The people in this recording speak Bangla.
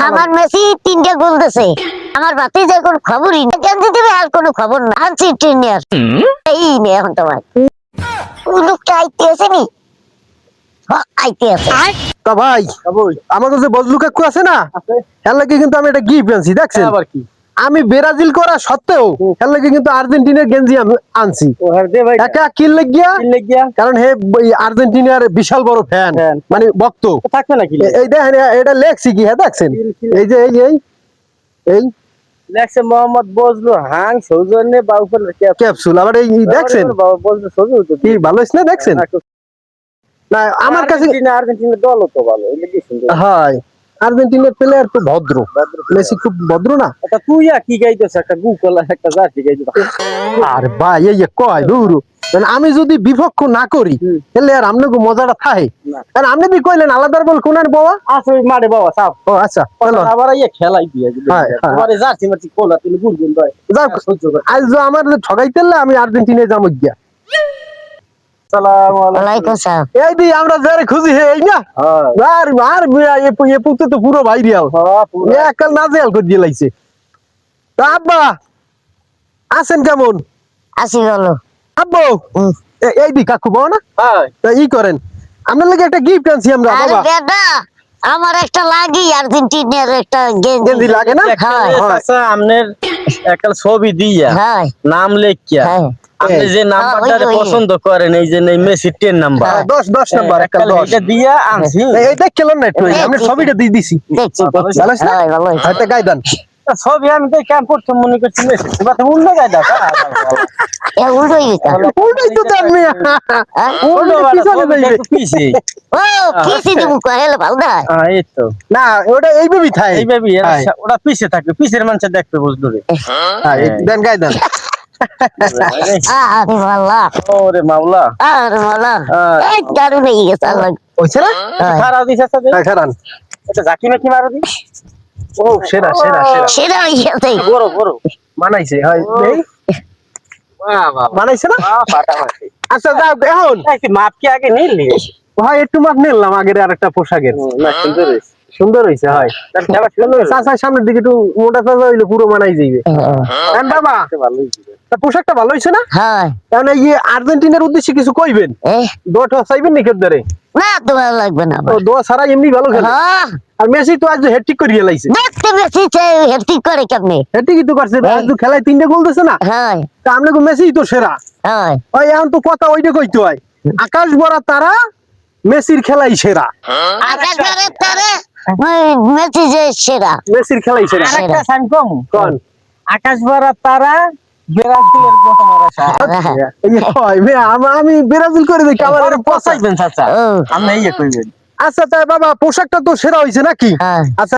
আমার মেসি 3টা গোল দিছে আমার বাতি যে কোন খবরই না গেঞ্জি দিবে আর কোনো খবর না আনছি ট্রেনিয়ার এই নে এখন তোমার ওই লোকটা আইতে আছে নি আইতে আছে তা ভাই আমাদের যে বজলু কাকু আছে না এর লাগি কিন্তু আমি একটা গিফট আনছি দেখছেন আবার কি আমি ব্রাজিল করা সত্ত্বেও এর লাগি কিন্তু আর্জেন্টিনার গেঞ্জি আমি আনছি ও হর দে ভাই একা কিল লাগিয়া কারণ হে ওই আর্জেন্টিনার বিশাল বড় ফ্যান Fan। মানে ভক্ত থাকবে নাকি এই দেখেন এটা লেখছি কি হ্যাঁ দেখছেন এই যে এই লেখছে মোহাম্মদ বজলু হাং সৌজন্যে বাউফল ক্যাপসুল আবার এই দেখছেন বজলু ছবি হতো কি ভালো হইছে না দেখছেন না আমার কাছে আর্জেন্টিনা দল তো ভালো এটা কি সুন্দর হয় আর্জেন্টিনার প্লেয়ার তো ভদ্র মেসি খুব ভদ্র না এটা তুই কি গাইতেছ একটা গুগল একটা জাতি গাইতেছ আর ভাই এই কয় দূর আমি যদি বিপক্ষ না করি তাহলে আর আপনাকে মজাটা থাকে কারণ আপনি দি কইলেন আলাদার বল কোনার বাবা আছে মারে বাবা সাপ ও আচ্ছা চলো আবার এই খেলাই দিয়ে হ্যাঁ, হ্যাঁ। তোমারে জার্সি মারছি কোলা তুমি গুরগুন দয় যাক আজ যে আমার ঠগাইতেলে আমি আর্জেন্টিনায় যাবো গিয়া আসসালামু আলাইকুম ওয়ালাইকুম সালাম এই দি আমরা যারে খুঁজি হে এই না হ্যাঁ আর এ পুতে তো পুরো ভাইরিয়াল একাল নাজেল করে দিয়ে লাইছে তা আব্বা আছেন কেমন আসি গেল আব্বু এই দি কাকু বাবা না হ্যাঁ তা ই করেন আপনার লাগে একটা গিফট আনছি আমরা আরে বাবা বেটা আমার একটা লাগি আর্জেন্টিনার একটা গেঞ্জি গেঞ্জি লাগে না হ্যাঁ আচ্ছা আমনের একটা ছবি দিয়া হ্যাঁ নাম লেখিয়া হ্যাঁ আপনি যে নাম্বারটা ওই। পছন্দ করেন এই যে এই মেসি 10 নাম্বার 10 নাম্বার একটা 10 এটা দিয়া আনছি এই দেখলেন না একটু আমি ছবিটা দিয়ে দিছি দেখছি ভালো আছে না? হ্যাঁ ভালো হাতে গাইদান ছবি আমি তো ক্যাম্প করতে মনে করছি মেসি এবার তো উল্টো গাইদা এ উল্টো গেছে উল্টাই তো দেন মিয়া উল্টো পিছনে যাইবে। পিছে ও কিসি তুমি কহেলে ভালো না এই তো না ওটা এইভাবেই থাই এই বেবি হ্যাঁ। ওরা পিছে থাকবে পিছের মানুষ দেখবে বুঝলো রে দেন গাইদান আরে ভালো ওরে মাওলা আরে ভালো হ্যাঁ। এই দারুণ হয়ে গেছে আল্লাহ হইছে না খারাপ দিছে সাথে হ্যাঁ খারান এটা জাকি নাকি মারো দি ও সেরা সেরা সেরা সেটা হয়ে গেছে বড় বড় মানাইছে হয় এই বাহ বাহ মানাইছে না ফাটাফাটি আচ্ছা যাও এখন এই মাপ কি আগে নিলি ভাই একটু মাপ নিলাম আগের আরেকটা পোশাকের না সুন্দর হইছে সুন্দর হইছে হয় তার খেলা সুন্দর হইছে চাচা সামনের দিকে একটু মোটা চাচা হইলে পুরো মানাই যাইবে হ্যাঁ বাবা ভালো হইছে তা পোশাকটা ভালো হইছে না হ্যাঁ কারণ এই আর্জেন্টিনার উদ্দেশ্যে কিছু কইবেন এ দোয়া চাইবেন নাকি ধরে না তো ভালো লাগবে না ও দোয়া ছাড়া এমনি ভালো খেলে হ্যাঁ আর মেসি তো আজ হ্যাটট্রিক করিয়ে লাইছে দেখতে বেশি হেল্প করে কেমনি হ্যাটট্রিকই তো করছে আজ তো খেলায় 3টে গোল দিছে না হ্যাঁ তা আমনে মেসি তো সেরা হ্যাঁ ওই এখন তো কথা ওইটা কইতে হয় আকাশ ভরা তারা মেসির খেলাই সেরা আকাশ ধরে তারে মেসি যে সেরা মেসির খেলাই সেরা আরেকটা সাইন কম কোন আকাশ ভরা তারা ব্রাজিলের প্রথম আশা এই যে কয় আমি ব্রাজিল করে দেখি আমার আমার পছাইবেন চাচা ও আপনি এই কইবেন আচ্ছা তাই বাবা পোশাকটা তো সেরা হইছে নাকি হ্যাঁ আচ্ছা